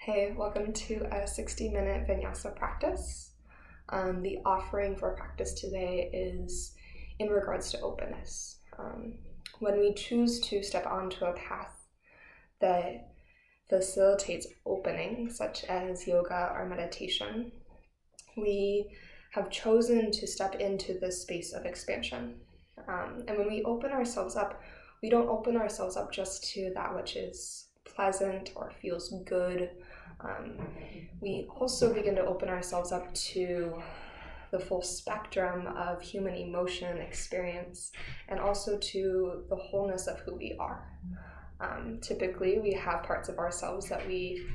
Hey, welcome to a 60-minute Vinyasa practice. The offering for practice today is in regards to openness. When we choose to step onto a path that facilitates opening, such as yoga or meditation, we have chosen to step into this space of expansion. And when we open ourselves up, we don't open ourselves up just to that which is pleasant or feels good. We also begin to open ourselves up to the full spectrum of human emotion experience and also to the wholeness of who we are. Typically, we have parts of ourselves that we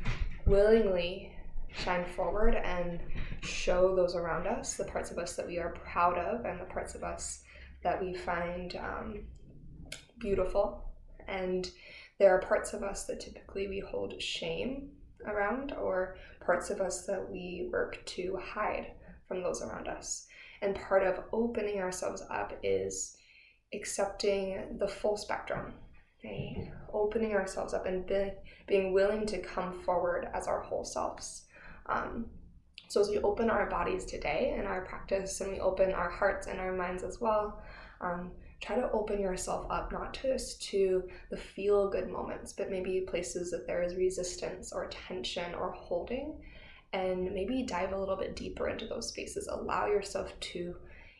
willingly shine forward and show those around us, the parts of us that we are proud of and the parts of us that we find beautiful. And there are parts of us that typically we hold shame around, or parts of us that we work to hide from those around us. And part of opening ourselves up is accepting the full spectrum, okay? Opening ourselves up and being willing to come forward as our whole selves. So as we open our bodies today in our practice, and we open our hearts and our minds as well, try to open yourself up, not just to the feel-good moments, but maybe places that there is resistance or tension or holding, and maybe dive a little bit deeper into those spaces. Allow yourself to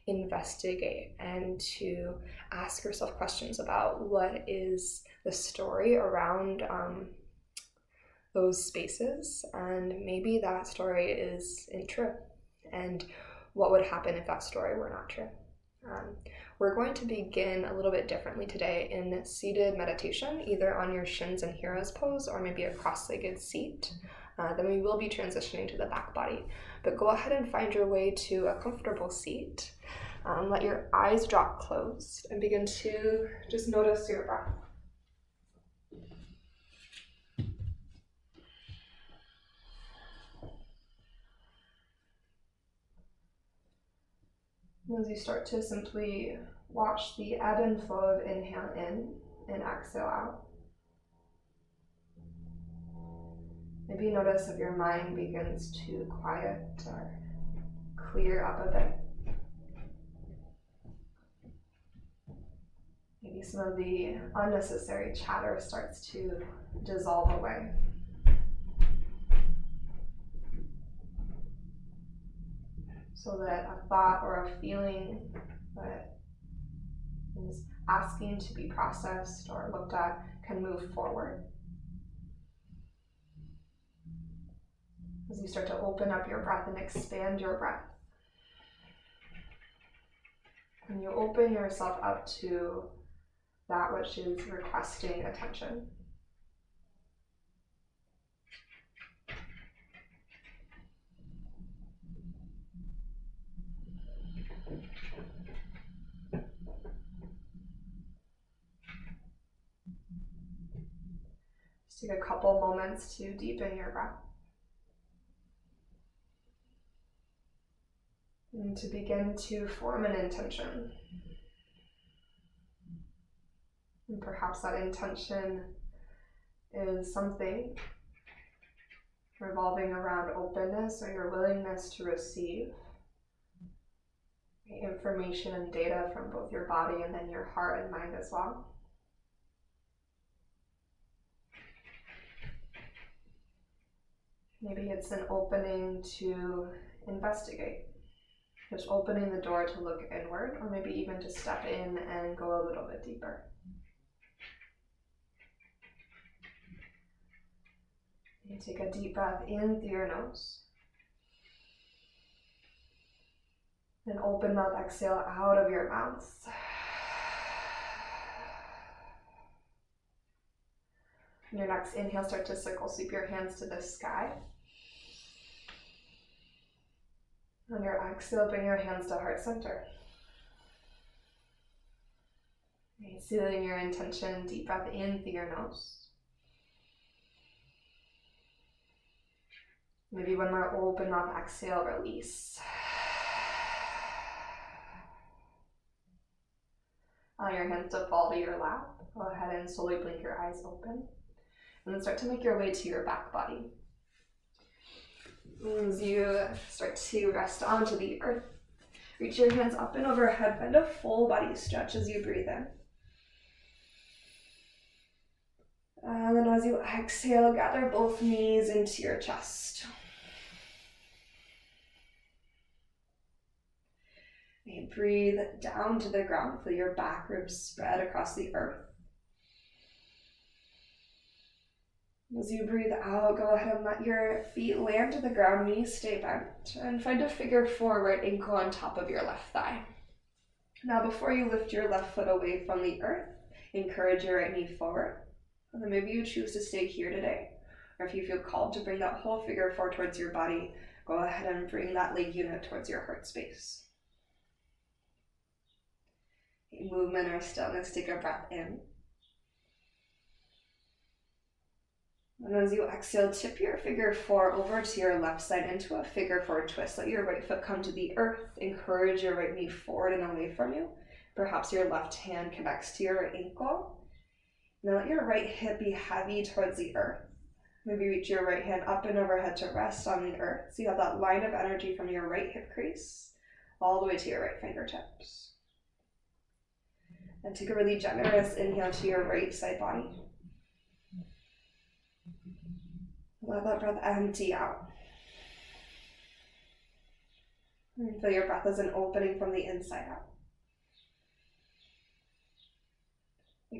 investigate and to ask yourself questions about what is the story around those spaces, and maybe that story isn't true, and what would happen if that story were not true. We're going to begin a little bit differently today in seated meditation, either on your shins and hero's pose or maybe a cross-legged seat. Then we will be transitioning to the back body. But go ahead and find your way to a comfortable seat. Let your eyes drop closed and begin to just notice your breath. As you start to simply watch the ebb and flow of inhale in and exhale out. Maybe notice if your mind begins to quiet or clear up a bit. Maybe some of the unnecessary chatter starts to dissolve away. So that a thought or a feeling that is asking to be processed or looked at can move forward. As you start to open up your breath and expand your breath, and you open yourself up to that which is requesting attention. Just take a couple moments to deepen your breath. And to begin to form an intention. And perhaps that intention is something revolving around openness or your willingness to receive information and data from both your body and then your heart and mind as well. Maybe it's an opening to investigate. Just opening the door to look inward, or maybe even to step in and go a little bit deeper. You take a deep breath in through your nose. Then open mouth exhale out of your mouth. On your next inhale, start to circle, sweep your hands to the sky. On your exhale, bring your hands to heart center. Okay, sealing your intention, deep breath in through your nose. Maybe one more open mouth exhale, release. Allow your hands to fall to your lap. Go ahead and slowly blink your eyes open. And then start to make your way to your back body. As you start to rest onto the earth, reach your hands up and overhead, find a full body stretch as you breathe in. And then as you exhale, gather both knees into your chest. And breathe down to the ground, feel your back ribs spread across the earth. As you breathe out, go ahead and let your feet land to the ground, knees stay bent, and find a figure four, right ankle on top of your left thigh. Now before you lift your left foot away from the earth, encourage your right knee forward. And then maybe you choose to stay here today. Or if you feel called to bring that whole figure four towards your body, go ahead and bring that leg unit towards your heart space. In movement or stillness, take a breath in. And as you exhale, tip your figure four over to your left side into a figure four twist. Let your right foot come to the earth. Encourage your right knee forward and away from you. Perhaps your left hand connects to your right ankle. Now let your right hip be heavy towards the earth. Maybe reach your right hand up and overhead to rest on the earth. So you have that line of energy from your right hip crease all the way to your right fingertips. And take a really generous inhale to your right side body. Let that breath empty out. And feel your breath as an opening from the inside out.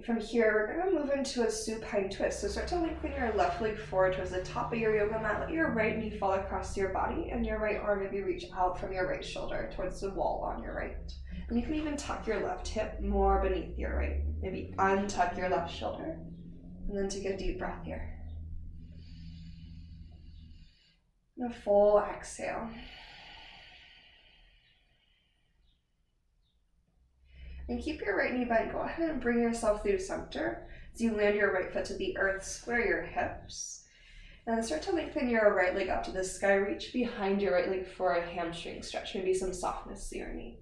From here, we're going to move into a supine twist. So start to lengthen your left leg forward towards the top of your yoga mat. Let your right knee fall across your body and your right arm maybe reach out from your right shoulder towards the wall on your right. And you can even tuck your left hip more beneath your right. Maybe untuck your left shoulder. And then take a deep breath here. And a full exhale. And keep your right knee bent. Go ahead and bring yourself through center. As you land your right foot to the earth, square your hips. And then start to lengthen your right leg up to the sky. Reach behind your right leg for a hamstring stretch. Maybe some softness to your knee.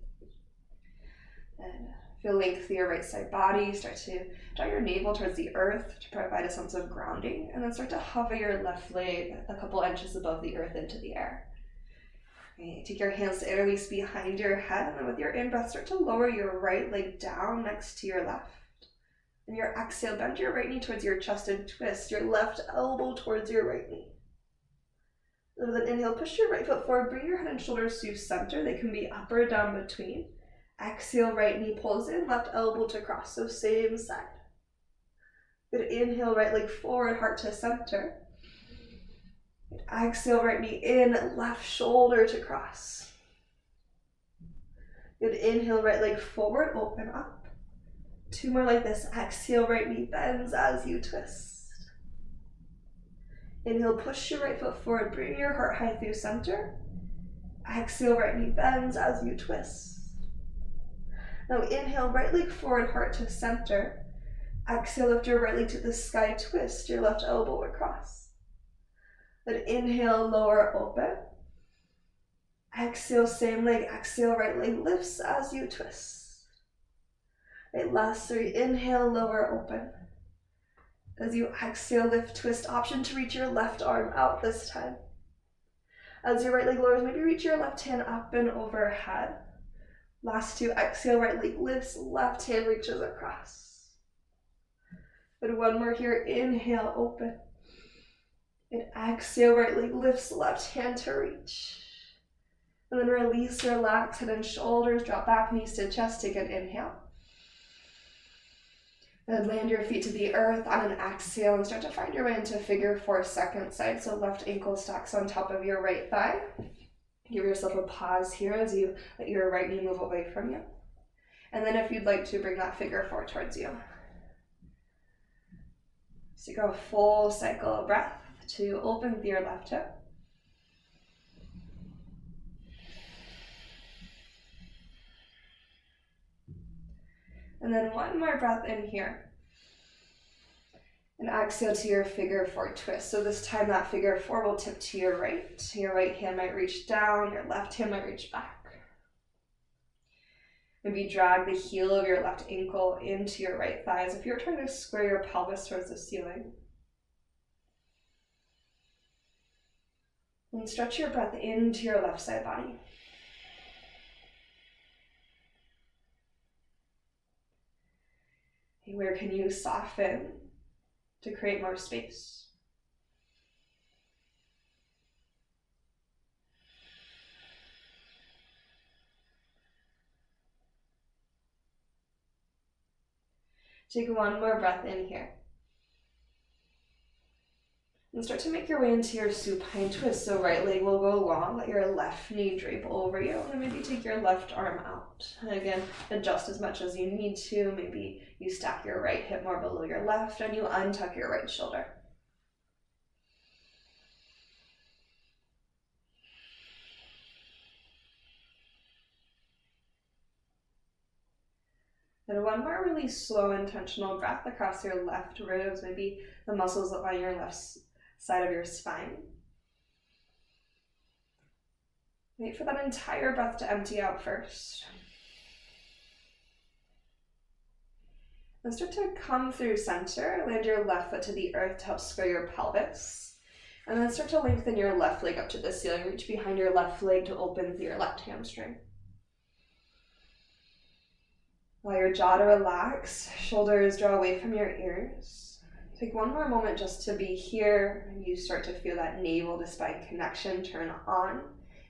And feel length through your right side body. Start to draw your navel towards the earth to provide a sense of grounding. And then start to hover your left leg a couple inches above the earth into the air. Okay, take your hands to interlace behind your head, and then with your in-breath, start to lower your right leg down next to your left. And your exhale, bend your right knee towards your chest and twist your left elbow towards your right knee. And with an inhale, push your right foot forward, bring your head and shoulders to center. They can be up or down between. Exhale, right knee pulls in, left elbow to cross, so same side. Good inhale, right leg forward, heart to center. Exhale, right knee in, left shoulder to cross. Good inhale, right leg forward, open up. Two more like this. Exhale, right knee bends as you twist. Inhale, push your right foot forward, bring your heart high through center. Exhale, right knee bends as you twist. Now inhale, right leg forward, heart to center. Exhale, lift your right leg to the sky, twist your left elbow across. Then inhale, lower, open. Exhale, same leg. Exhale, right leg lifts as you twist. Right, last three. Inhale, lower, open. As you exhale, lift, twist. Option to reach your left arm out this time. As your right leg lowers, maybe reach your left hand up and overhead. Last two. Exhale, right leg lifts. Left hand reaches across. Good, one more here. Inhale, open. And exhale, right leg lifts, left hand to reach. And then release, relax, head and shoulders, drop back, knees to chest, take an inhale. Then land your feet to the earth on an exhale and start to find your way into figure four, second side. So left ankle stacks on top of your right thigh. Give yourself a pause here as you let your right knee move away from you. And then if you'd like to, bring that figure four towards you. So go a full cycle of breath. To open with your left hip. And then one more breath in here. And exhale to your figure four twist. So this time that figure four will tip to your right. Your right hand might reach down, your left hand might reach back. Maybe drag the heel of your left ankle into your right thigh as if you're trying to square your pelvis towards the ceiling. And stretch your breath into your left side body. Where can you soften to create more space? Take one more breath in here. And start to make your way into your supine twist. So right leg will go long, let your left knee drape over you, and maybe take your left arm out. And again, adjust as much as you need to. Maybe you stack your right hip more below your left, and you untuck your right shoulder. And one more really slow, intentional breath across your left ribs, maybe the muscles that line your left side of your spine. Wait for that entire breath to empty out first. And start to come through center, land your left foot to the earth to help square your pelvis. And then start to lengthen your left leg up to the ceiling. Reach behind your left leg to open through your left hamstring. Allow your jaw to relax, shoulders draw away from your ears. Take one more moment just to be here. You start to feel that navel to spine connection turn on.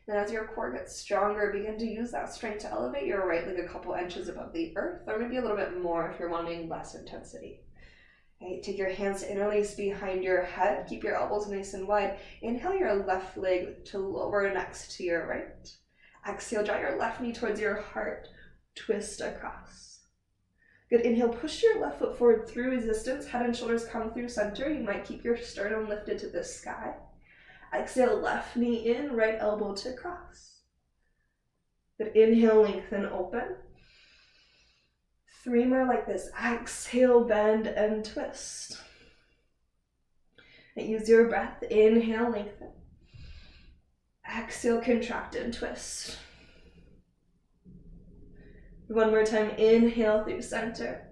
And as your core gets stronger, begin to use that strength to elevate your right leg a couple inches above the earth, or maybe a little bit more if you're wanting less intensity. Okay, take your hands to interlace behind your head. Keep your elbows nice and wide. Inhale your left leg to lower next to your right. Exhale, draw your left knee towards your heart. Twist across. Good, inhale, push your left foot forward through resistance. Head and shoulders come through center. You might keep your sternum lifted to the sky. Exhale, left knee in, right elbow to cross. Good, inhale, lengthen, open. 3 more like this. Exhale, bend and twist. And use your breath. Inhale, lengthen. Exhale, contract and twist. One more time, inhale through center.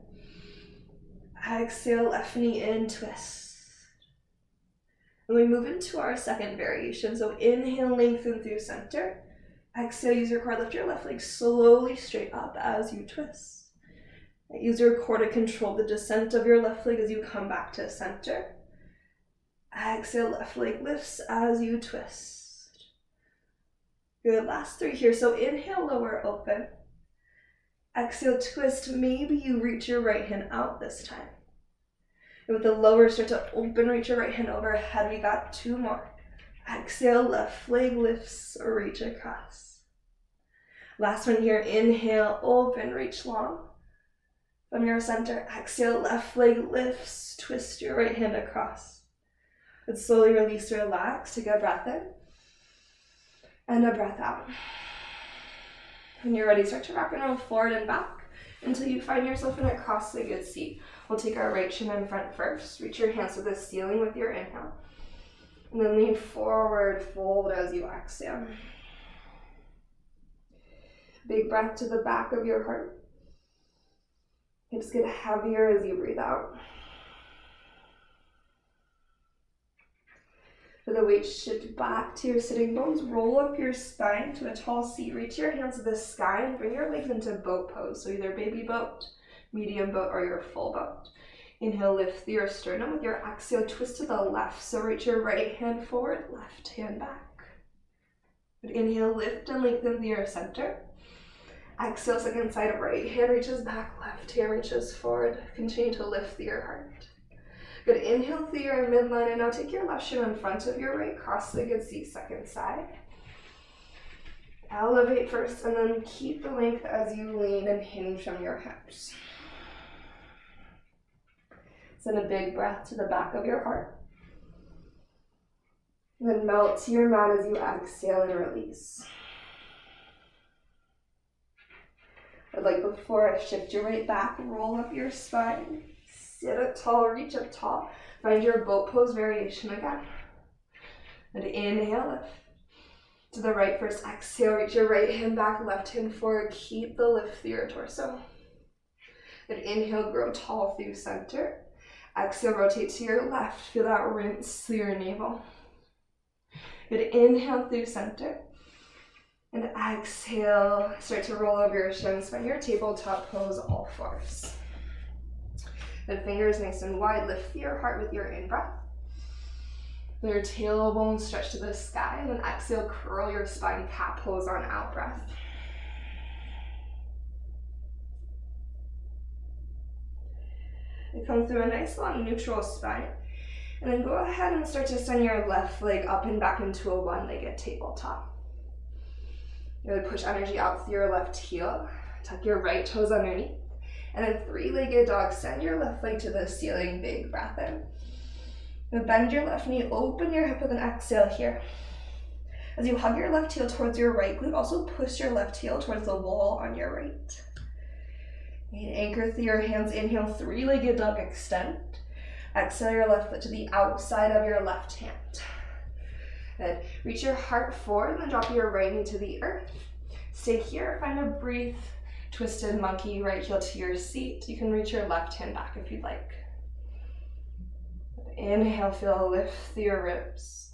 Exhale, left knee in, twist. And we move into our second variation. So inhale, lengthen through center. Exhale, use your core, lift your left leg slowly straight up as you twist. Use your core to control the descent of your left leg as you come back to center. Exhale, left leg lifts as you twist. Good, last 3 here. So inhale, lower, open. Exhale, twist. Maybe you reach your right hand out this time. And with the lower, start to open, reach your right hand overhead. We got 2 more. Exhale, left leg lifts or reach across. Last one here. Inhale, open, reach long. From your center, exhale, left leg lifts, twist your right hand across. And slowly release, relax. Take a breath in and a breath out. When you're ready, start to rock and roll forward and back until you find yourself in a cross-legged seat. We'll take our right shin in front first. Reach your hands to the ceiling with your inhale. And then lean forward, fold as you exhale. Big breath to the back of your heart. Hips get heavier as you breathe out. For the weight, shift back to your sitting bones. Roll up your spine to a tall seat. Reach your hands to the sky and bring your legs into boat pose. So either baby boat, medium boat, or your full boat. Inhale, lift your sternum. With your exhale, twist to the left. So reach your right hand forward, left hand back. Good. Inhale, lift and lengthen through your center. Exhale, second side, right hand reaches back, left hand reaches forward. Continue to lift through your heart. Good, inhale through your midline, and now take your left shin in front of your right, cross-legged seat, second side. Elevate first, and then keep the length as you lean and hinge from your hips. Send a big breath to the back of your heart. And then melt to your mat as you exhale and release. But like before, shift your weight back, roll up your spine. Sit up tall, reach up tall. Find your boat pose variation again. And inhale, lift. To the right first, exhale, reach your right hand back, left hand forward. Keep the lift through your torso. And inhale, grow tall through center. Exhale, rotate to your left. Feel that rinse through your navel. Good, inhale through center. And exhale, start to roll over your shins. Find your tabletop pose, all fours. The fingers nice and wide. Lift your heart with your in-breath. Let your tailbone stretch to the sky. And then exhale, curl your spine, cat pose on out-breath. You come through a nice long neutral spine. And then go ahead and start to send your left leg up and back into a one-legged tabletop. Really push energy out through your left heel. Tuck your right toes underneath. And then three-legged dog, send your left leg to the ceiling, big breath in. Now bend your left knee, open your hip with an exhale here. As you hug your left heel towards your right glute, also push your left heel towards the wall on your right. And anchor through your hands, inhale, three-legged dog, extend. Exhale your left foot to the outside of your left hand. Good. Reach your heart forward and then drop your right knee to the earth. Stay here, find a breathe. Twisted monkey, right heel to your seat. You can reach your left hand back if you'd like. Inhale, feel a lift through your ribs.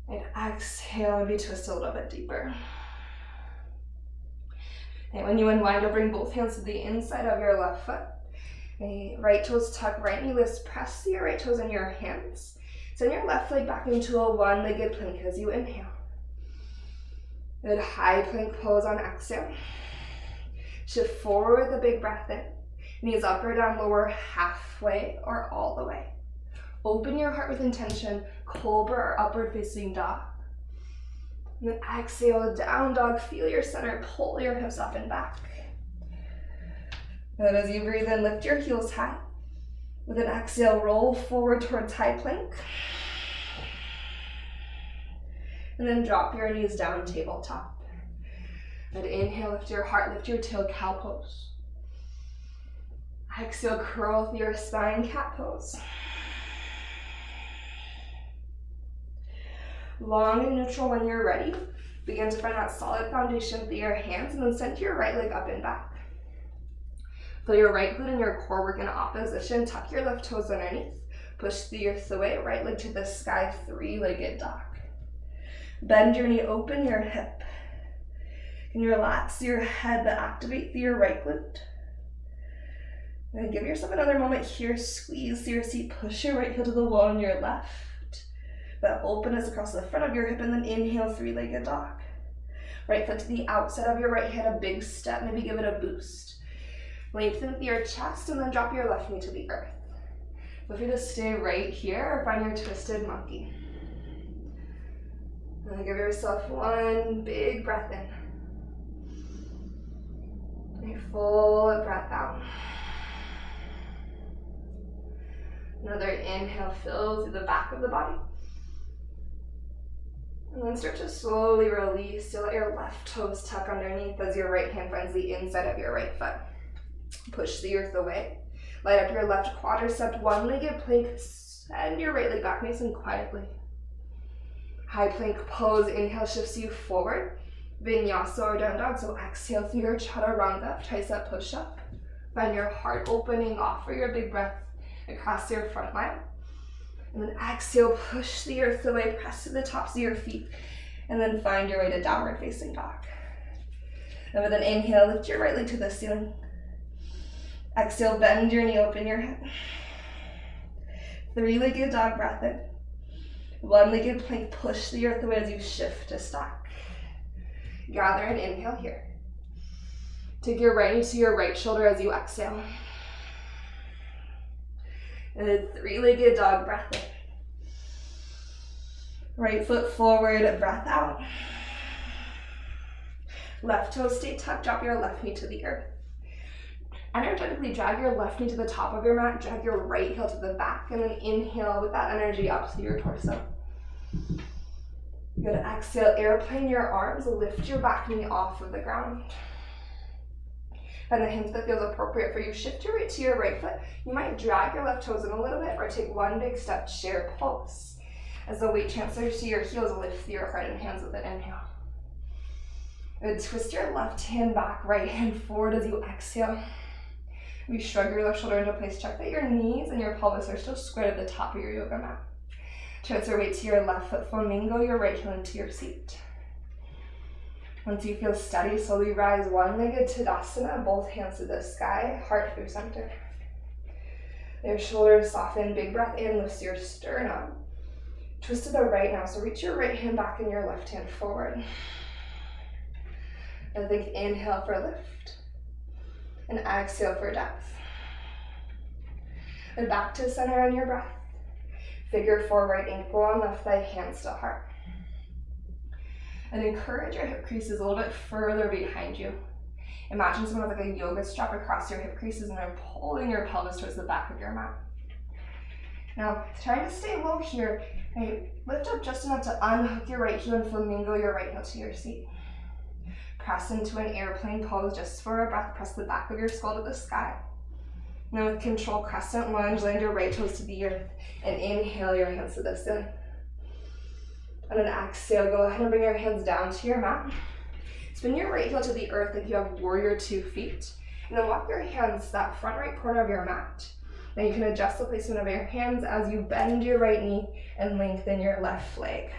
And exhale, maybe twist a little bit deeper. And when you unwind, you'll bring both hands to the inside of your left foot. Right toes tuck, right knee lifts, press your right toes in your hands. Send your left leg back into a one-legged plank as you inhale. Good, high plank pose on exhale. Shift forward with a big breath in. Knees up or down, lower halfway or all the way. Open your heart with intention, cobra or upward facing dog. And then exhale, down dog, feel your center, pull your hips up and back. And as you breathe in, lift your heels high. With an exhale, roll forward towards high plank. And then drop your knees down, tabletop. And inhale, lift your heart, lift your tail, cow pose. Exhale, curl through your spine, cat pose. Long and neutral when you're ready. Begin to find that solid foundation through your hands and then send your right leg up and back. Feel your right glute and your core work in opposition. Tuck your left toes underneath. Push the earth away. Right leg to the sky. Three-legged dog. Bend your knee. Open your hip. Can you relax your head but activate through your right glute? And give yourself another moment here. Squeeze through your seat. Push your right heel to the wall on your left. That openness across the front of your hip. And then inhale, three-legged dog. Right foot to the outside of your right hand. A big step. Maybe give it a boost. Lengthen your chest and then drop your left knee to the earth. Feel free to stay right here or find your twisted monkey. And then give yourself one big breath in. A full breath out. Another inhale, fill through the back of the body. And then start to slowly release. You'll let your left toes tuck underneath as your right hand finds the inside of your right foot. Push the earth away. Light up your left quadricep, one-legged plank. Send your right leg back nice and quietly. High plank pose. Inhale shifts you forward. Vinyasa or down dog. So exhale through your chaturanga, tricep push-up. Find your heart opening. Offer your big breath across your front line. And then exhale, push the earth away. Press to the tops of your feet. And then find your way to downward facing dog. And with an inhale, lift your right leg to the ceiling. Exhale, bend your knee, open your hip. Three-legged dog, breath in. One-legged plank, push the earth away as you shift to stack. Gather and inhale here. Take your right knee to your right shoulder as you exhale. And then three-legged dog, breath in. Right foot forward, breath out. Left toe stay tucked, drop your left knee to the earth. Energetically drag your left knee to the top of your mat, drag your right heel to the back, and then inhale with that energy up through your torso. Good, exhale, airplane your arms, lift your back knee off of the ground. Find the hinge that feels appropriate for you. Shift your right to your right foot. You might drag your left toes in a little bit or take one big step, chair pose. As the weight transfers to your heels, lift your heart and hands with an inhale. Good, twist your left hand back, right hand forward as you exhale. You shrug your left shoulder into place. Check that your knees and your pelvis are still squared at the top of your yoga mat. Transfer your weight to your left foot, flamingo your right heel into your seat. Once you feel steady, slowly rise one-legged Tadasana, both hands to the sky, heart through center. Your shoulders soften, big breath in, lifts your sternum. Twist to the right now, so reach your right hand back and your left hand forward. And think inhale for lift, and exhale for depth. And back to center on your breath. Figure four, right ankle on left thigh, hands to heart. And encourage your hip creases a little bit further behind you. Imagine someone with like a yoga strap across your hip creases and they're pulling your pelvis towards the back of your mat. Now, trying to stay low here, right? Lift up just enough to unhook your right heel and flamingo your right heel to your seat. Press into an airplane pose just for a breath. Press the back of your skull to the sky. And then with control, crescent lunge, land your right toes to the earth, and inhale your hands to the ceiling. And then exhale, go ahead and bring your hands down to your mat. Spin your right heel to the earth like you have warrior 2 feet. And then walk your hands to that front right corner of your mat. Now you can adjust the placement of your hands as you bend your right knee and lengthen your left leg.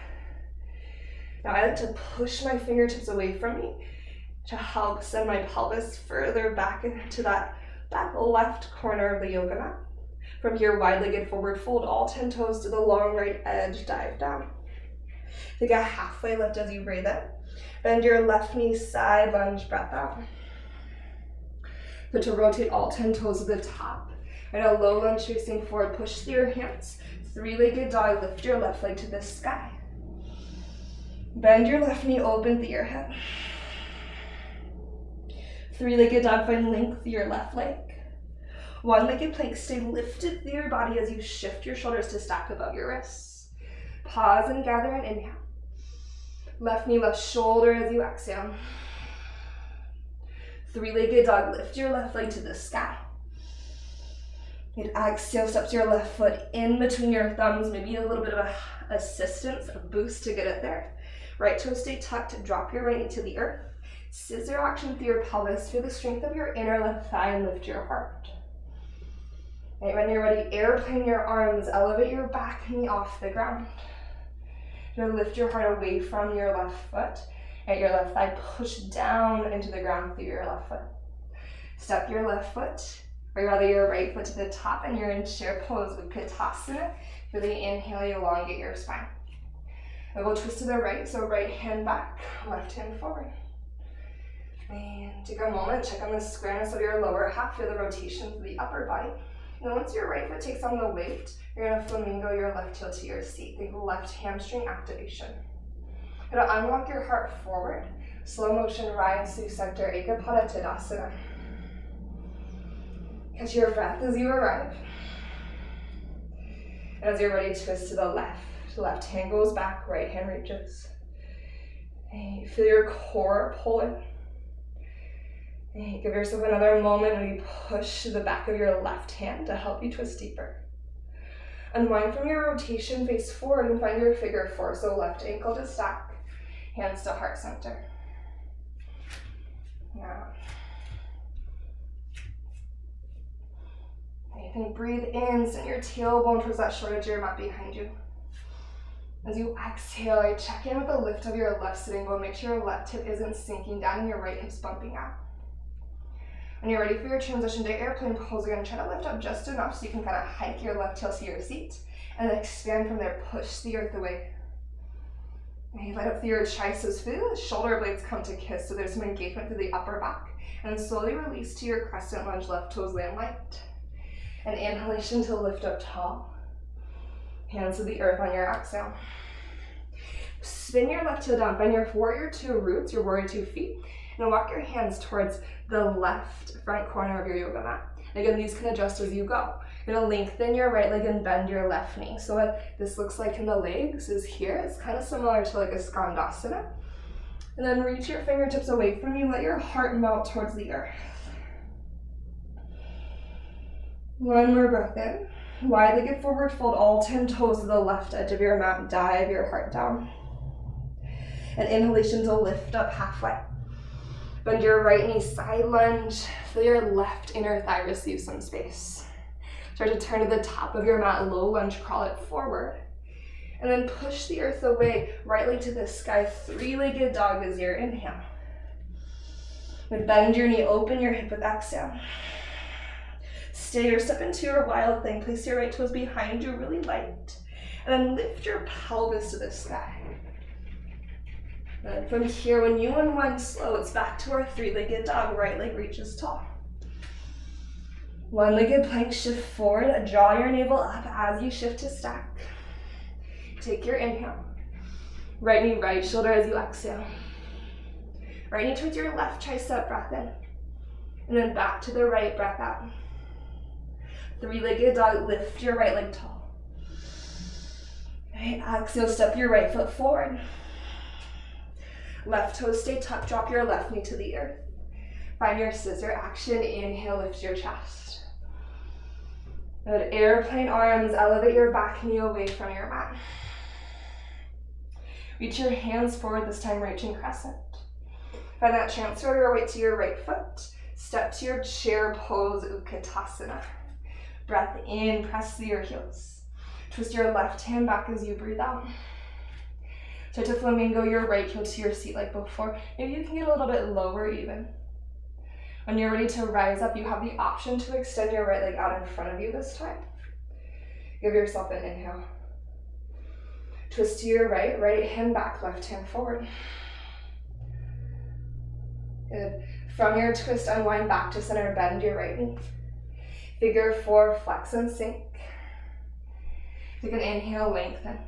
Now I like to push my fingertips away from me to help send my pelvis further back into that left corner of the yoga mat. From here, wide-legged forward fold, all 10 toes to the long right edge, dive down. Take a halfway lift as you breathe in. Bend your left knee, side lunge, breath out. Good to rotate all 10 toes to the top. And a low lunge facing forward, push through your hands. 3-legged dog, lift your left leg to the sky. Bend your left knee, open through your hip. 3-legged dog, find length through your left leg. 1-legged plank, stay lifted through your body as you shift your shoulders to stack above your wrists. Pause and gather and inhale. Left knee, left shoulder as you exhale. 3-legged dog, lift your left leg to the sky. And exhale, step your left foot in between your thumbs, maybe a little bit of assistance, a boost to get it there. Right toe stay tucked, drop your right knee to the earth. Scissor action through your pelvis, feel the strength of your inner left thigh and lift your heart. Right, when you're ready, airplane your arms, elevate your back knee off the ground. You're gonna lift your heart away from your left foot. Right, your left thigh push down into the ground through your left foot. Step your left foot, or rather your right foot to the top, and you're in chair pose with Utkatasana. Really inhale, you elongate your spine. And we'll twist to the right, so right hand back, left hand forward. And take a moment, check on the squareness of your lower half, feel the rotation to the upper body. And once your right foot takes on the weight, you're gonna flamingo your left heel to your seat. Think left hamstring activation. You're gonna unlock your heart forward. Slow motion, rise through center, Ekapada Tadasana. Catch your breath as you arrive. And as you're ready, twist to the left. Left hand goes back, right hand reaches. And feel your core pulling. And give yourself another moment when you push the back of your left hand to help you twist deeper. Unwind from your rotation, face forward and find your figure 4. So left ankle to stack, hands to heart center. Now, you can breathe in, send your tailbone towards that short edge of your mat behind you. As you exhale, check in with the lift of your left sitting bone. Make sure your left hip isn't sinking down and your right hip's bumping out. When you're ready for your transition to airplane pose, you're going to try to lift up just enough so you can kind of hike your left heel to your seat and then expand from there, push the earth away. And you light up through your triceps, feel the shoulder blades come to kiss, so there's some engagement through the upper back. And then slowly release to your crescent lunge, left toes land light. An inhalation to lift up tall. Hands to the earth on your exhale. Spin your left heel down, find your warrior 2 roots, your warrior 2 feet, and then walk your hands towards the left front corner of your yoga mat. And again, these can adjust as you go. You're gonna lengthen your right leg and bend your left knee. So what this looks like in the legs is here. It's kind of similar to like a skandasana. And then reach your fingertips away from you. Let your heart melt towards the earth. One more breath in. Wide-legged forward fold, all 10 toes to the left edge of your mat. Dive your heart down. An inhalation to lift up halfway. Bend your right knee, side lunge. Feel your left inner thigh receive some space. Start to turn to the top of your mat, low lunge, crawl it forward. And then push the earth away, right leg to the sky, three-legged dog is your inhale. Then bend your knee, open your hip with exhale. Stay or step into your wild thing. Place your right toes behind you, really light. And then lift your pelvis to the sky. And from here, when you unwind slow, it's back to our three-legged dog. Right leg reaches tall. One-legged plank, shift forward. Draw your navel up as you shift to stack. Take your inhale. Right knee, right shoulder as you exhale. Right knee towards your left tricep, breath in. And then back to the right, breath out. Three-legged dog, lift your right leg tall. Right, exhale, step your right foot forward. Left toes stay tucked, drop your left knee to the earth. Find your scissor action, inhale, lift your chest. Good, airplane arms, elevate your back knee away from your mat. Reach your hands forward, this time reaching crescent. Find that transfer your weight to your right foot. Step to your chair pose, Utkatasana. Breath in, press through your heels. Twist your left hand back as you breathe out. Start to flamingo your right heel to your seat like before. Maybe you can get a little bit lower even. When you're ready to rise up, you have the option to extend your right leg out in front of you this time. Give yourself an inhale. Twist to your right, right hand back, left hand forward. Good. From your twist, unwind back to center, bend your right knee. Figure four, flex and sink. Take an inhale, lengthen.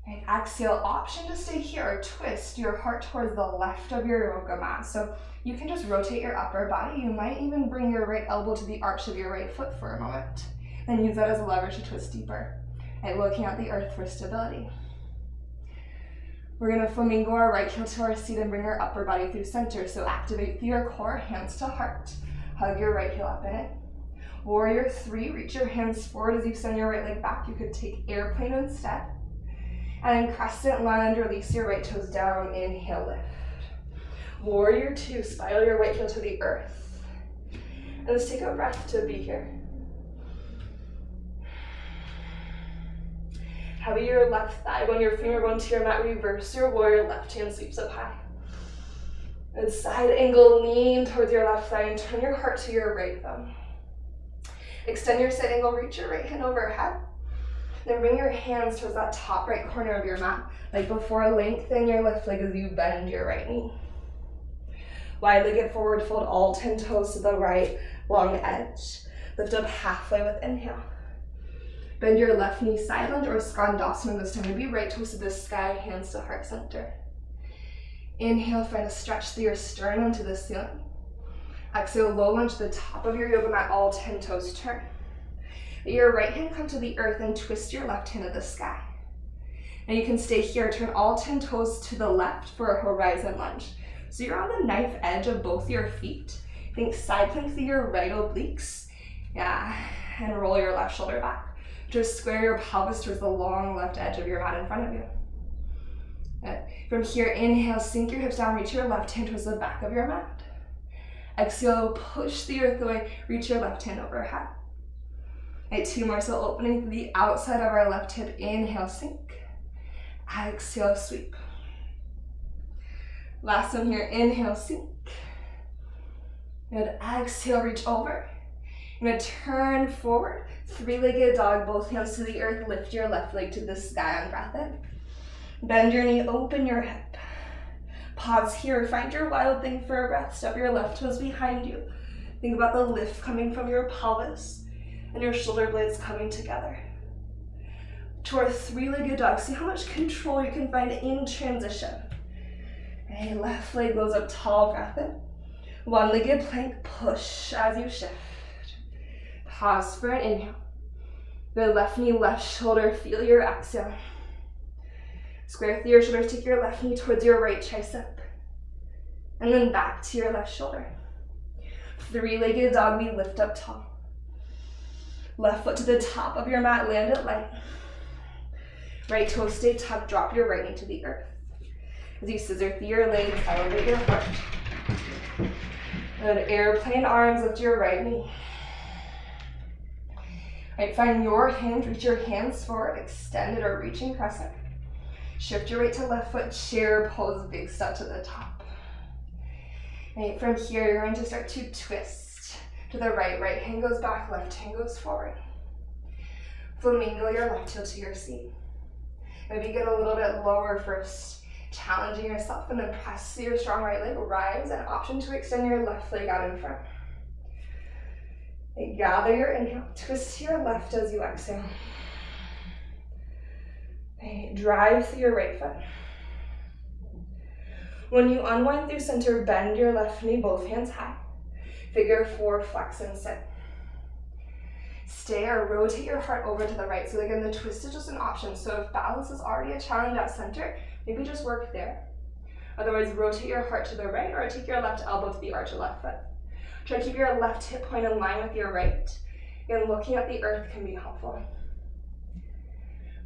And exhale, option to stay here or twist your heart towards the left of your yoga mat. So you can just rotate your upper body. You might even bring your right elbow to the arch of your right foot for a moment. And use that as a lever to twist deeper. And looking at the earth for stability. We're gonna flamingo our right heel to our seat and bring our upper body through center. So activate through your core, hands to heart. Hug your right heel up in it. Warrior three, reach your hands forward as you send your right leg back. You could take airplane instead. And then crescent lunge, release your right toes down, inhale, lift. Warrior two, spiral your right heel to the earth. And let's take a breath to be here. Heavy your left thigh, when your finger bone to your mat, reverse your warrior, left hand sweeps up high. And side angle, lean towards your left thigh and turn your heart to your right thumb. Extend your side angle, reach your right hand overhead. Then bring your hands towards that top right corner of your mat. Like before, lengthen your left leg as you bend your right knee. Wide-legged forward fold, all 10 toes to the right, long edge. Lift up halfway with inhale. Bend your left knee, side lunge or skandasana this time. Maybe right toes to the sky, hands to heart center. Inhale, find a stretch through your sternum to the ceiling. Exhale, low lunge to the top of your yoga mat, all 10 toes turn. Let your right hand come to the earth and twist your left hand to the sky. And you can stay here, turn all 10 toes to the left for a horizon lunge. So you're on the knife edge of both your feet. Think side plank through your right obliques. Yeah, and roll your left shoulder back. Just square your pelvis towards the long left edge of your mat in front of you. Good. From here, inhale, sink your hips down, reach your left hand towards the back of your mat. Exhale, push the earth away, reach your left hand overhead. Right, two more, so opening through the outside of our left hip, inhale, sink. Exhale, sweep. Last one here, inhale, sink. Good, exhale, reach over. You're gonna turn forward, three-legged dog, both hands to the earth, lift your left leg to the sky on breath in. Bend your knee, open your hip. Pause here, find your wild thing for a breath. Step your left toes behind you. Think about the lift coming from your pelvis and your shoulder blades coming together. To our three-legged dog, see how much control you can find in transition. Okay, left leg goes up tall, breath in. One-legged plank, push as you shift. Pause for an inhale. The left knee, left shoulder, feel your exhale. Square through your shoulders, take your left knee towards your right tricep. And then back to your left shoulder. Three-legged dog, we lift up tall. Left foot to the top of your mat, land it light. Right toes stay tucked, drop your right knee to the earth. As you scissor through your legs, elevate your heart. Good, airplane arms, lift your right knee. Right, find your hinge, reach your hands forward, extended or reaching crescent. Shift your weight to left foot, chair pose, big step to the top. Right, from here, you're going to start to twist to the right. Right hand goes back, left hand goes forward. Flamingo your left heel to your seat. Maybe get a little bit lower first, challenging yourself, and then press your strong right leg, rise, and option to extend your left leg out in front. Okay, gather your inhale, twist to your left as you exhale. Okay, drive through your right foot. When you unwind through center, bend your left knee, both hands high. Figure 4, flex and sit. Stay or rotate your heart over to the right. So again, the twist is just an option. So if balance is already a challenge at center, maybe just work there. Otherwise, rotate your heart to the right or take your left elbow to the arch of left foot. Try to keep your left hip point in line with your right. Again, looking at the earth can be helpful.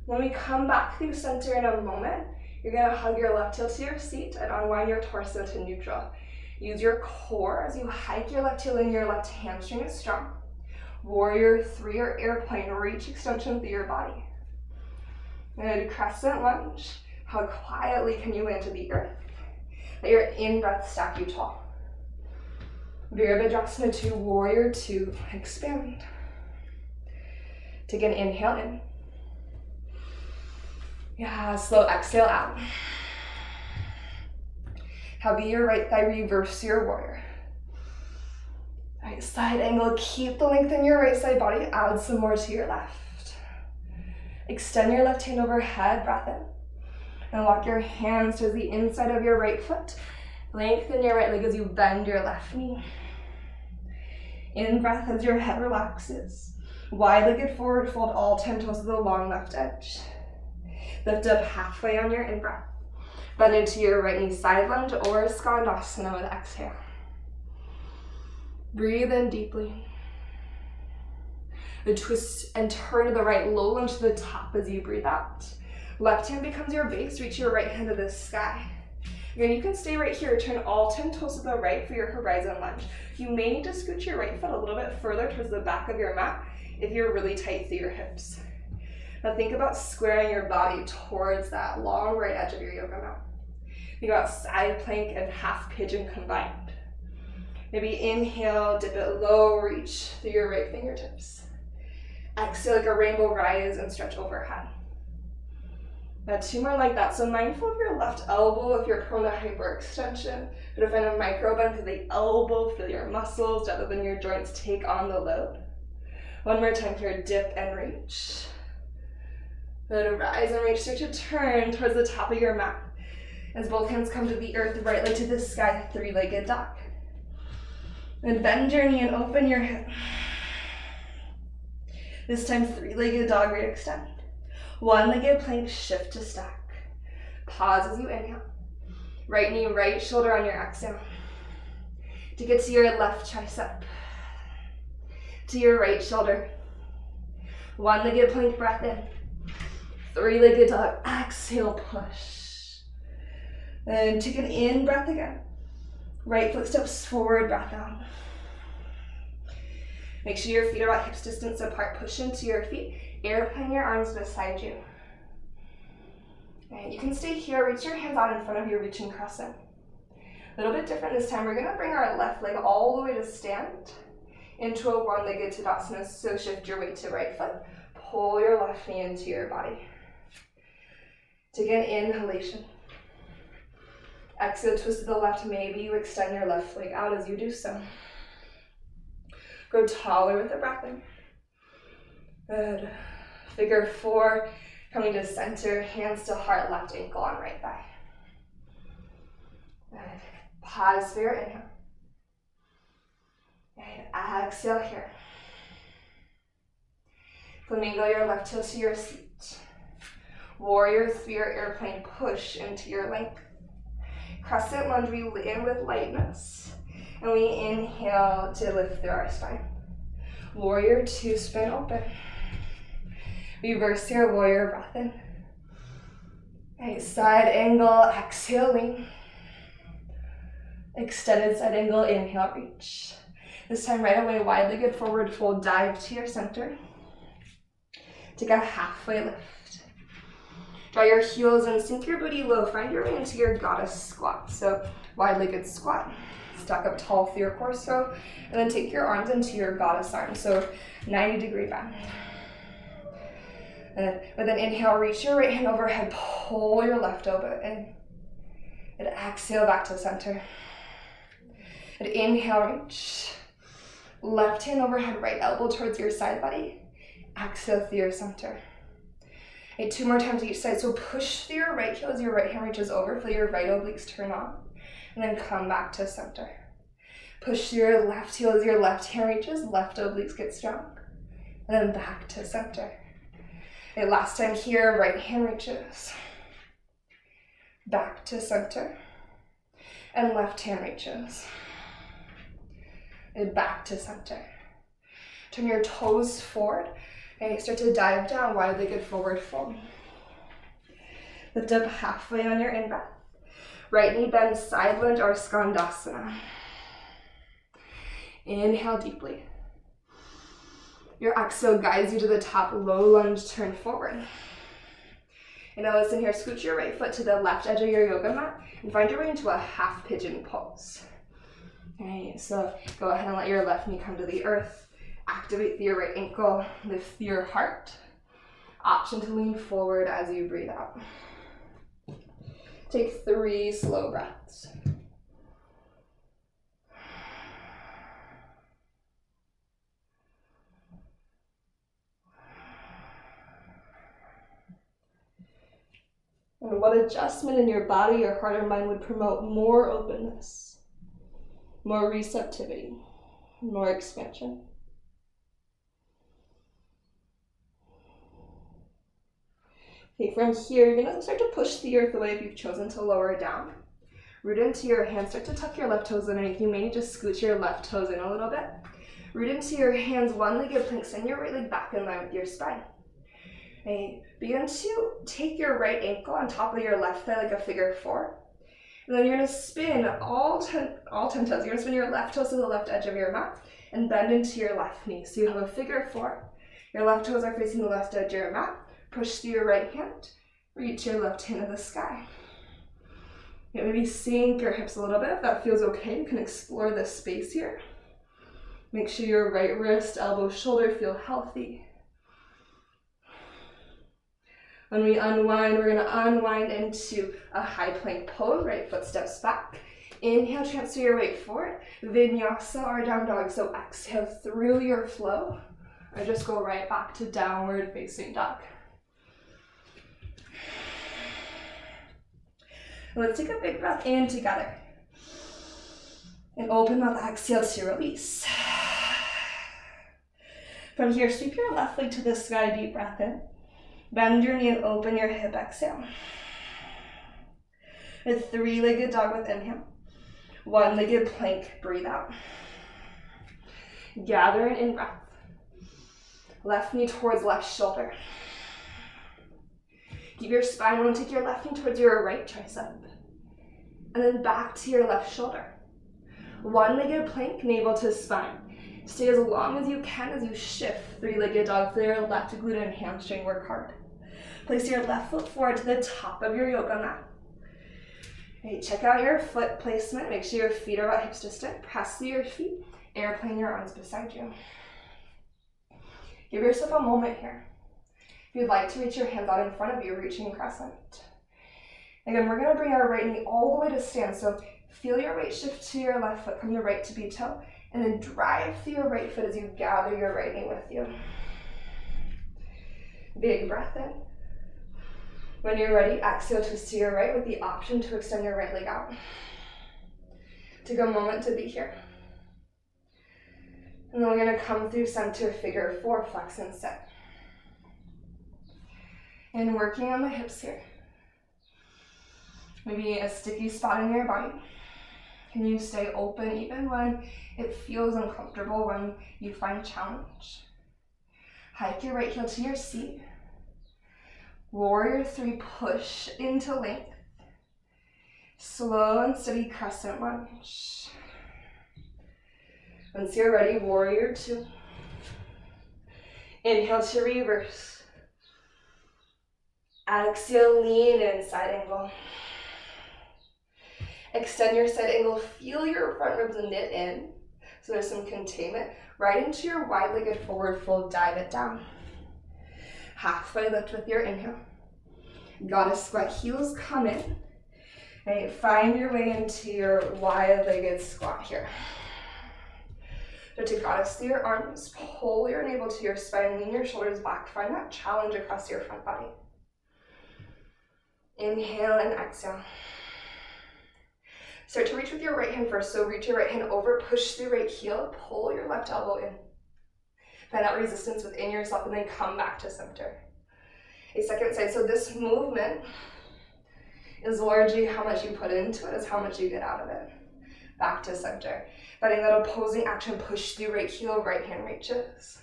When we come back through center in a moment, you're going to hug your left heel to your seat and unwind your torso to neutral. Use your core as you hike your left heel in, your left hamstring is strong. Warrior 3 or airplane, reach extension through your body. Good, crescent lunge. How quietly can you land to the earth? Let your in-breath stack you tall. Virabhadrasana 2, warrior 2, expand. Take an inhale in. Yeah, slow exhale out. Heavy your right thigh, reverse your warrior. Right side angle, keep the length in your right side body, add some more to your left. Extend your left hand overhead, breath in. And walk your hands to the inside of your right foot. Lengthen your right leg as you bend your left knee. In breath as your head relaxes. Wide-legged forward fold, all 10 toes to the long left edge. Lift up halfway on your in-breath. Bend into your right knee, side lunge or skandasana with exhale. Breathe in deeply. The twist and turn to the right, low lunge to the top as you breathe out. Left hand becomes your base, reach your right hand to the sky. Again, you can stay right here, turn all 10 toes to the right for your horizon lunge. You may need to scoot your right foot a little bit further towards the back of your mat if you're really tight through your hips. Now think about squaring your body towards that long right edge of your yoga mat. Think about side plank and half pigeon combined. Maybe inhale, dip it low, reach through your right fingertips. Exhale like a rainbow, rise and stretch overhead. Now 2 more like that. So mindful of your left elbow if you're prone to hyperextension. But find a micro bend to the elbow, feel your muscles rather than your joints take on the load. 1 more time here, dip and reach. Then rise and reach, start to turn towards the top of your mat. As both hands come to the earth, right leg to the sky, 3-legged dog. Then bend your knee and open your hip. This time 3-legged dog, right extend. 1-legged plank, shift to stack. Pause as you inhale. Right knee, right shoulder on your exhale. Take it to your left tricep. To your right shoulder. 1-legged plank, breath in. 3-legged dog, exhale, push. Then take an in breath again. Right foot steps forward, breath out. Make sure your feet are about hips distance apart. Push into your feet. Airplane your arms beside you. Okay, you can stay here. Reach your hands out in front of you, reaching crescent. A little bit different this time. We're going to bring our left leg all the way to stand into a 1-legged Tadasana. So shift your weight to right foot. Pull your left knee into your body. Take an inhalation. Exhale, twist to the left. Maybe you extend your left leg out as you do so. Grow taller with the breath in. Good. Figure 4, coming to center, hands to heart, left ankle on right thigh. Good. Pause for your inhale. And exhale here. Flamingo your left heel to your seat. Warrior 3 or airplane, push into your length. Crescent lunge, we land with lightness. And we inhale to lift through our spine. Warrior 2, spin open. Reverse your warrior, breath in. Right, side angle, exhaling. Extended side angle, inhale, reach. This time right away, wide-legged forward fold, dive to your center. Take a halfway lift. Draw your heels and sink your booty low. Find your way into your goddess squat. So wide-legged squat. Stack up tall through your torso, and then take your arms into your goddess arms. So 90-degree bend. And with an inhale, reach your right hand overhead, pull your left elbow in. And exhale back to center. And inhale, reach. Left hand overhead, right elbow towards your side body. Exhale through your center. Okay, 2 more times each side. So push through your right heel as your right hand reaches over. Feel your right obliques turn on. And then come back to center. Push through your left heel as your left hand reaches. Left obliques get strong. And then back to center. Okay, last time here, right hand reaches. Back to center. And left hand reaches. And back to center. Turn your toes forward. Okay, start to dive down, wide-legged forward fold. Lift up halfway on your in-breath. Right knee bends, side lunge or skandasana. Inhale deeply. Your exhale guides you to the top, low lunge, turn forward. And now listen here, scoot your right foot to the left edge of your yoga mat and find your way into a half pigeon pose. Okay, so go ahead and let your left knee come to the earth. Activate through your right ankle, lift through your heart. Option to lean forward as you breathe out. Take 3 slow breaths. And what adjustment in your body, your heart, or mind would promote more openness, more receptivity, more expansion? Okay, from here, you're gonna start to push the earth away if you've chosen to lower down. Root into your hands, start to tuck your left toes underneath. You may need to scoot your left toes in a little bit. Root into your hands, one-legged plank, send your right leg back in line with your spine. Okay, begin to take your right ankle on top of your left thigh like a figure 4. And then you're gonna spin all 10 toes. You're gonna spin your left toes to the left edge of your mat and bend into your left knee. So you have a figure 4. Your left toes are facing the left edge of your mat. Push through your right hand, reach your left hand to the sky. Maybe sink your hips a little bit. If that feels okay, you can explore this space here. Make sure your right wrist, elbow, shoulder feel healthy. When we unwind, we're gonna unwind into a high plank pose, right foot steps back. Inhale, transfer your weight forward. Vinyasa or down dog, so exhale through your flow. Or just go right back to downward facing dog. Let's take a big breath in together. And open mouth, exhale to release. From here, sweep your left leg to the sky, deep breath in. Bend your knee and open your hip, exhale. A 3-legged dog with inhale. 1-legged plank, breathe out. Gather an in-breath. Left knee towards left shoulder. Keep your spine long, take your left knee towards your right tricep. And then back to your left shoulder. 1-legged plank, navel to spine. Stay as long as you can as you shift 3-legged dog for your left glute and hamstring, work hard. Place your left foot forward to the top of your yoga mat. Okay, check out your foot placement. Make sure your feet are about hips distant. Press through your feet, airplane your arms beside you. Give yourself a moment here. If you'd like to reach your hands out in front of you, reaching crescent. Again, we're gonna bring our right knee all the way to stand. So feel your weight shift to your left foot from the right to be toe, and then drive through your right foot as you gather your right knee with you. Big breath in. When you're ready, exhale, twist to your right with the option to extend your right leg out. Take a moment to be here. And then we're gonna come through center, figure 4, flex and sit. And working on the hips here. Maybe a sticky spot in your body. Can you stay open even when it feels uncomfortable, when you find challenge? Hike your right heel to your seat. Warrior 3, push into length. Slow and steady crescent lunge. Once you're ready, warrior 2. Inhale to reverse. Exhale, lean in, side angle. Extend your side angle, feel your front ribs knit in. So there's some containment. Right into your wide-legged forward fold, dive it down. Halfway lift with your inhale. Goddess squat, heels come in. Right, find your way into your wide-legged squat here. So to goddess through your arms, pull your navel to your spine, lean your shoulders back, find that challenge across your front body. Inhale and exhale. Start to reach with your right hand first, so reach your right hand over, push the right heel, pull your left elbow in. Find that resistance within yourself and then come back to center. A second side, so this movement is largely how much you put into it is how much you get out of it. Back to center. Finding that opposing action, push the right heel, right hand reaches.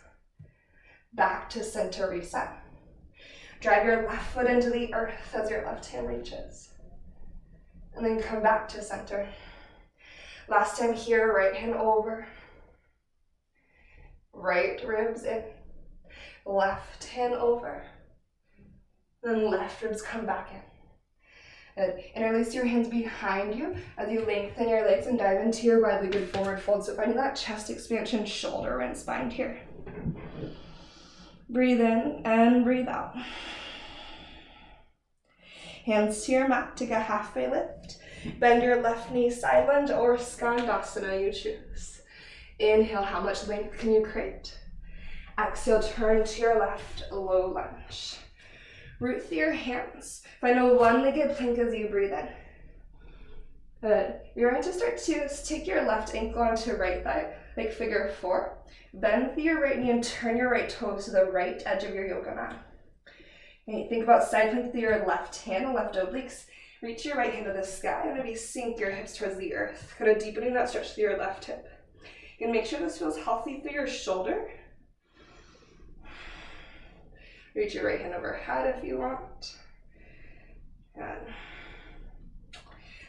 Back to center, reset. Drive your left foot into the earth as your left hand reaches. And then come back to center. Last time here, right hand over. Right ribs in. Left hand over. Then left ribs come back in. Good. Interlace your hands behind you as you lengthen your legs and dive into your wide-legged forward fold. So finding that chest expansion, shoulder and spine here. Breathe in and breathe out. Hands to your mat, take a halfway lift. Bend your left knee, side lunge or skandasana, you choose. Inhale, how much length can you create? Exhale, turn to your left, low lunge. Root through your hands. Find a one-legged plank as you breathe in. Good. You're going to start to take your left ankle onto right thigh, like figure four. Bend through your right knee and turn your right toes to the right edge of your yoga mat. Okay, think about side plank through your left hand, left obliques. Reach your right hand to the sky and maybe sink your hips towards the earth. Kind of deepening that stretch through your left hip. You can make sure this feels healthy through your shoulder. Reach your right hand overhead if you want. Good.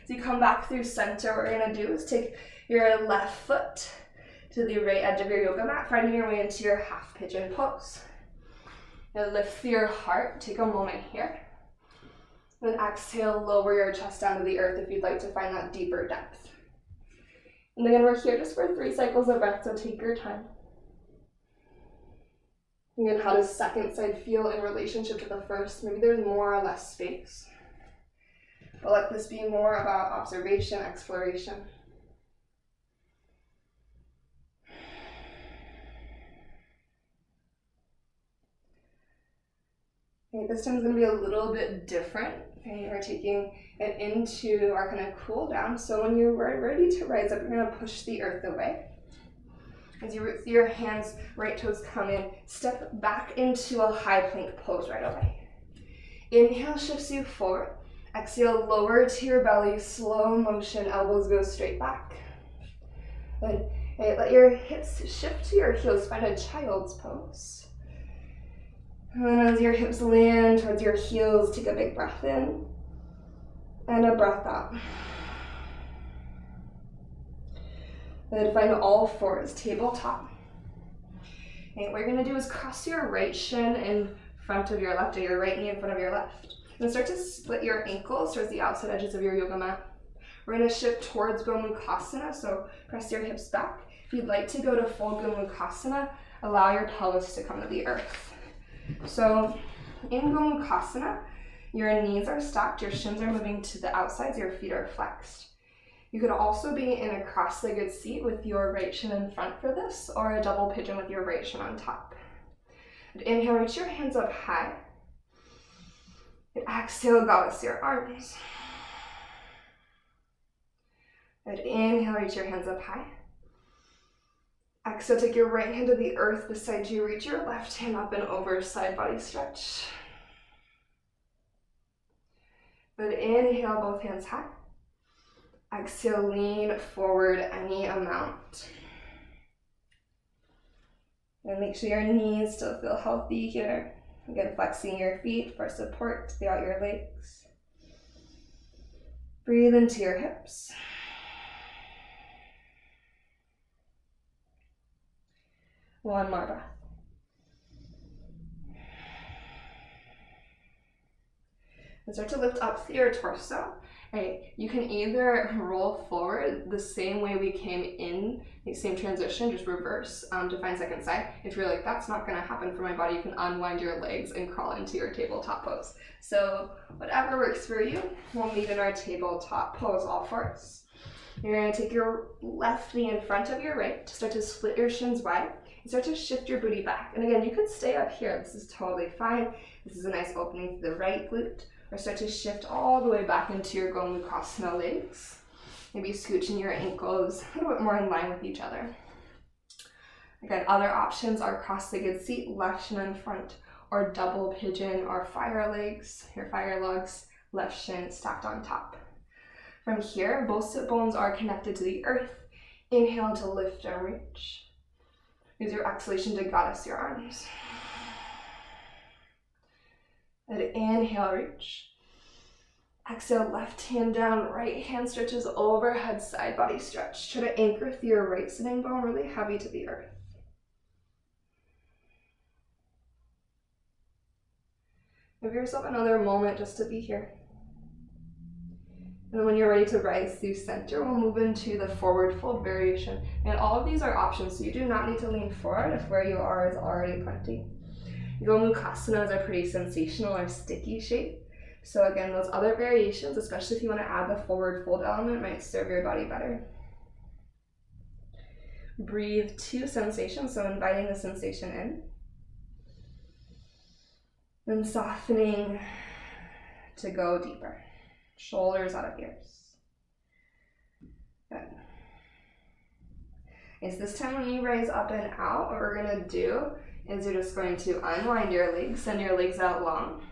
So you come back through center. What we're going to do is take your left foot to the right edge of your yoga mat, finding your way into your half pigeon pose. Now lift through your heart. Take a moment here. Then exhale, lower your chest down to the earth if you'd like to find that deeper depth. And again, we're here just for 3 cycles of breath, so take your time. Again, how does second side feel in relationship to the first? Maybe there's more or less space. But let this be more about observation, exploration. Okay, this time is going to be a little bit different. Okay, we're taking it into our kind of cool down. So when you're ready to rise up, you're going to push the earth away. As you root through your hands, right toes come in. Step back into a high plank pose right away. Inhale shifts you forward. Exhale, lower to your belly, slow motion, elbows go straight back. Good. Okay, let your hips shift to your heels, find a child's pose. And then as your hips land towards your heels, take a big breath in and a breath out. Then find all fours, tabletop. Okay, what you're going to do is cross your right shin in front of your left, or your right knee in front of your left. And start to split your ankles towards the outside edges of your yoga mat. We're going to shift towards Gomukhasana, so press your hips back. If you'd like to go to full Gomukhasana, allow your pelvis to come to the earth. So in Gomukhasana, your knees are stacked, your shins are moving to the outsides, your feet are flexed. You could also be in a cross-legged seat with your right shin in front for this, or a double pigeon with your right shin on top. And inhale, reach your hands up high. And exhale, goddess your arms. And inhale, reach your hands up high. Exhale, take your right hand to the earth beside you. Reach your left hand up and over, side body stretch. But inhale, both hands high. Exhale, lean forward any amount. And make sure your knees still feel healthy here. Again, flexing your feet for support throughout your legs. Breathe into your hips. One more breath. And start to lift up through your torso. Right, you can either roll forward the same way we came in, the same transition, just reverse to find second side. If you're like, that's not gonna happen for my body, you can unwind your legs and crawl into your tabletop pose. So whatever works for you, we'll meet in our tabletop pose, all fours. You're gonna take your left knee in front of your right to start to split your shins wide and start to shift your booty back. And again, you could stay up here, this is totally fine. This is a nice opening to the right glute. Or start to shift all the way back into your Gomukhasana legs. Maybe scooching your ankles a little bit more in line with each other. Again, other options are cross-legged seat, left shin in front, or double pigeon or fire legs, your fire legs, left shin stacked on top. From here, both sit bones are connected to the earth. Inhale to lift and reach. Use your exhalation to goddess your arms. And inhale, reach. Exhale, left hand down, right hand stretches overhead, side body stretch. Try to anchor through your right sitting bone really heavy to the earth. Give yourself another moment just to be here. And then when you're ready to rise through center, we'll move into the forward fold variation. And all of these are options, so you do not need to lean forward if where you are is already plenty. Gomukhasanas are pretty sensational or sticky shape. So again, those other variations, especially if you want to add the forward fold element, might serve your body better. Breathe to sensation, so inviting the sensation in. Then softening to go deeper. Shoulders out of ears. Good. Okay, so this time when you raise up and out, what we're going to do is you're just going to unwind your legs, send your legs out long.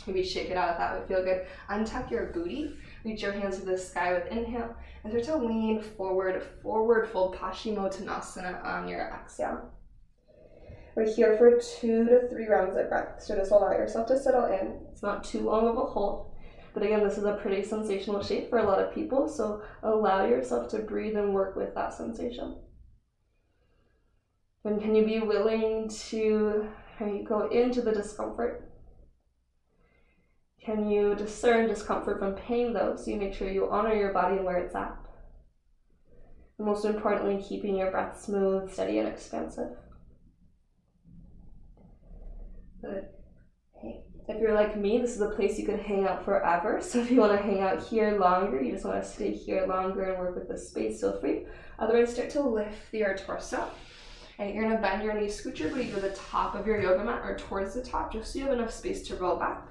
Maybe shake it out if that would feel good. Untuck your booty, reach your hands to the sky with inhale, and start to lean forward, forward fold Paschimottanasana on your exhale. We're here for 2 to 3 rounds of breath, so just allow yourself to settle in. It's not too long of a hold, but again, this is a pretty sensational shape for a lot of people, so allow yourself to breathe and work with that sensation. And can you be willing to go into the discomfort? Can you discern discomfort from pain though, so you make sure you honor your body and where it's at? And most importantly, keeping your breath smooth, steady, and expansive. Good. Okay. If you're like me, this is a place you could hang out forever. So if you want to hang out here longer, you just want to stay here longer and work with the space, feel free. Otherwise, start to lift your torso. And you're going to bend your knees, scoot your booty to the top of your yoga mat or towards the top, just so you have enough space to roll back.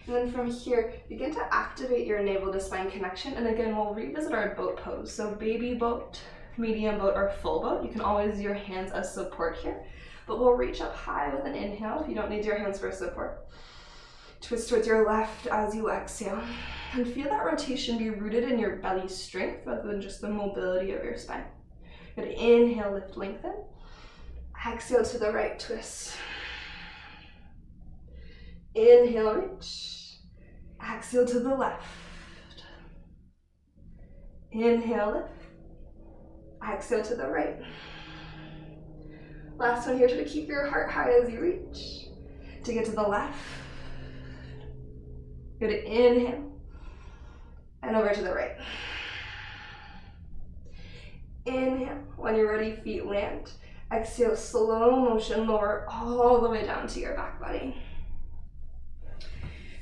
And then from here, begin to activate your navel to spine connection. And again, we'll revisit our boat pose. So baby boat, medium boat, or full boat. You can always use your hands as support here. But we'll reach up high with an inhale if you don't need your hands for support. Twist towards your left as you exhale. And feel that rotation be rooted in your belly strength rather than just the mobility of your spine. Good. Inhale, lift, lengthen. Exhale to the right, twist. Inhale, reach. Exhale to the left. Inhale, lift. Exhale to the right. Last one here, try to keep your heart high as you reach. To get to the left. Good, inhale. And over to the right. Inhale. When you're ready, feet land. Exhale, slow motion, lower all the way down to your back body.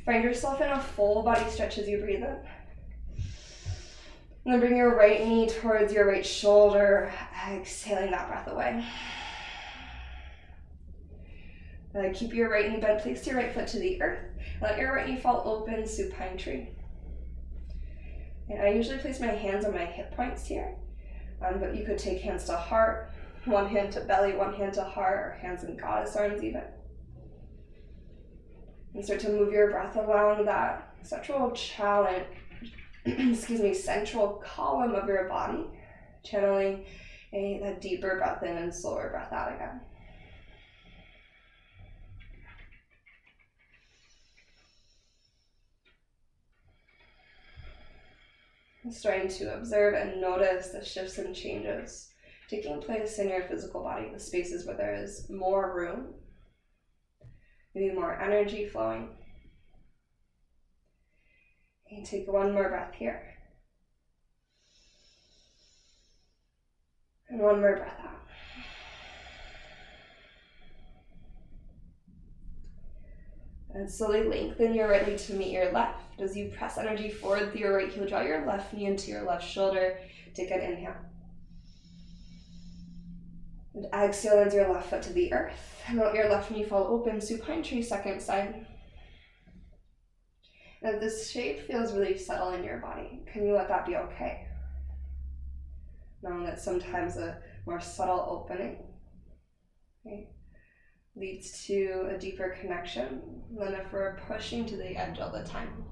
Find yourself in a full body stretch as you breathe in. And then bring your right knee towards your right shoulder, exhaling that breath away. Keep your right knee bent, place your right foot to the earth. Let your right knee fall open, supine tree. And I usually place my hands on my hip points here, but you could take hands to heart, one hand to belly, one hand to heart, or hands in goddess arms even. And start to move your breath along that central challenge, central column of your body, channeling a deeper breath in and slower breath out again. Starting to observe and notice the shifts and changes taking place in your physical body, the spaces where there is more room, maybe more energy flowing. Okay, take one more breath here. And one more breath out. And slowly lengthen your right leg to meet your left. As you press energy forward through your right heel, draw your left knee into your left shoulder. Take an inhale. And exhale, land your left foot to the earth. And let your left knee fall open, supine tree, second side. And if this shape feels really subtle in your body, can you let that be okay? Knowing that sometimes a more subtle opening, okay, leads to a deeper connection than if we're pushing to the edge all the time.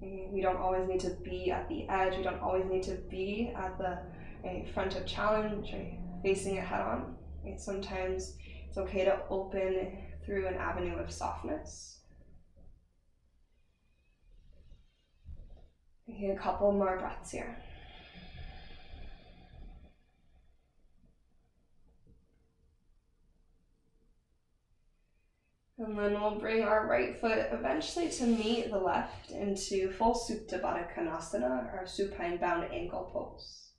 We don't always need to be at the edge. We don't always need to be at the front of challenge, facing it head on. Sometimes it's okay to open through an avenue of softness. Okay, a couple more breaths here. And then we'll bring our right foot eventually to meet the left into full Supta Baddha Konasana, or supine bound ankle pose.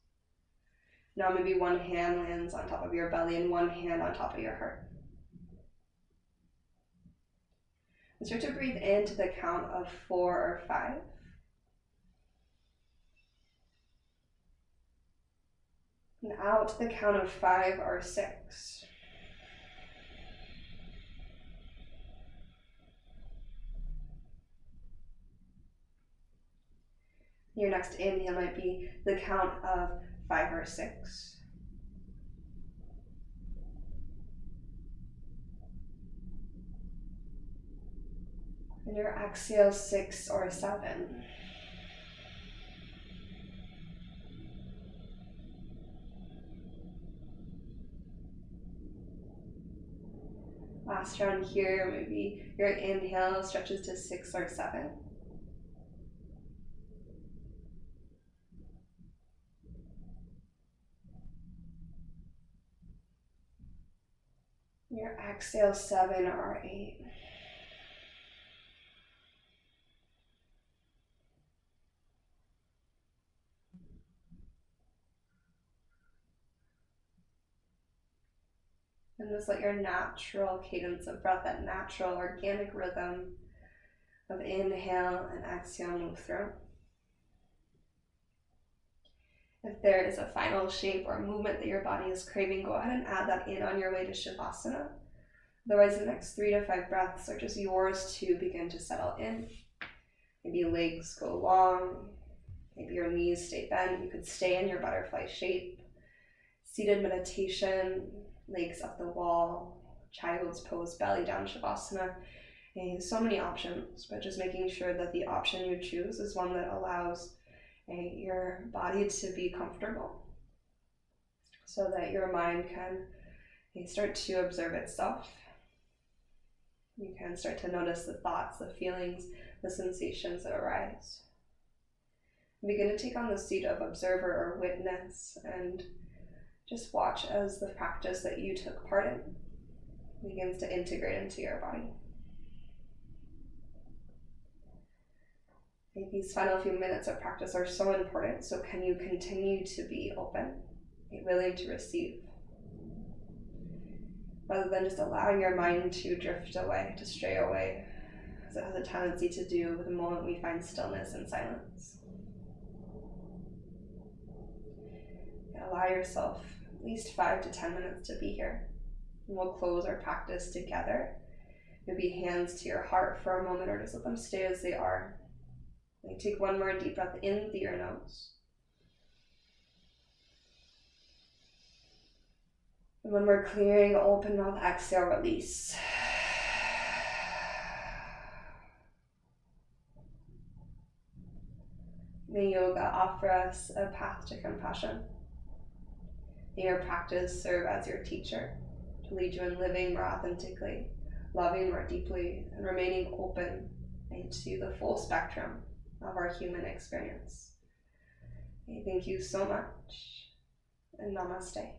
Now maybe one hand lands on top of your belly and one hand on top of your heart. And start to breathe into the count of 4 or 5. And out to the count of 5 or 6. Your next inhale might be the count of 5 or 6. And your exhale, 6 or 7. Last round here, maybe your inhale stretches to 6 or 7. Your exhale, 7 or 8. And just let your natural cadence of breath, that natural organic rhythm of inhale and exhale move through. If there is a final shape or movement that your body is craving, go ahead and add that in on your way to Shavasana. Otherwise, the next 3 to 5 breaths are just yours to begin to settle in. Maybe legs go long, maybe your knees stay bent. You could stay in your butterfly shape. Seated meditation, legs up the wall, child's pose, belly down Shavasana. And so many options, but just making sure that the option you choose is one that allows your body to be comfortable, so that your mind can start to observe itself. You can start to notice the thoughts, the feelings, the sensations that arise. Begin to take on the seat of observer or witness, and just watch as the practice that you took part in begins to integrate into your body. I think these final few minutes of practice are so important, so can you continue to be open, willing to receive, rather than just allowing your mind to drift away, to stray away, as it has a tendency to do the moment we find stillness and silence. Allow yourself at least 5 to 10 minutes to be here. And we'll close our practice together. Maybe hands to your heart for a moment, or just let them stay as they are. And take one more deep breath in through your nose. And when we're clearing, open mouth, exhale, release. May yoga offer us a path to compassion. May your practice serve as your teacher to lead you in living more authentically, loving more deeply, and remaining open to the full spectrum of our human experience. Thank you so much, and namaste.